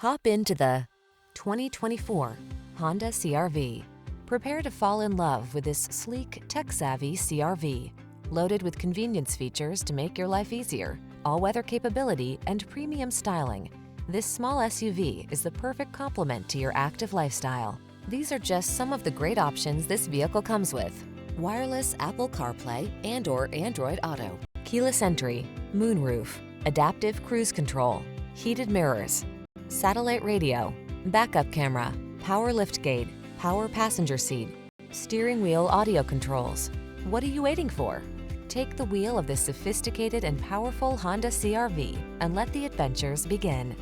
Hop into the 2024 Honda CR-V. Prepare to fall in love with this sleek, tech-savvy CR-V. Loaded with convenience features to make your life easier, all-weather capability, and premium styling, this small SUV is the perfect complement to your active lifestyle. These are just some of the great options this vehicle comes with: wireless Apple CarPlay and/or Android Auto, keyless entry, moonroof, adaptive cruise control, heated mirrors, satellite radio, backup camera, power liftgate, power passenger seat, steering wheel audio controls. What are you waiting for? Take the wheel of this sophisticated and powerful Honda CR-V and let the adventures begin.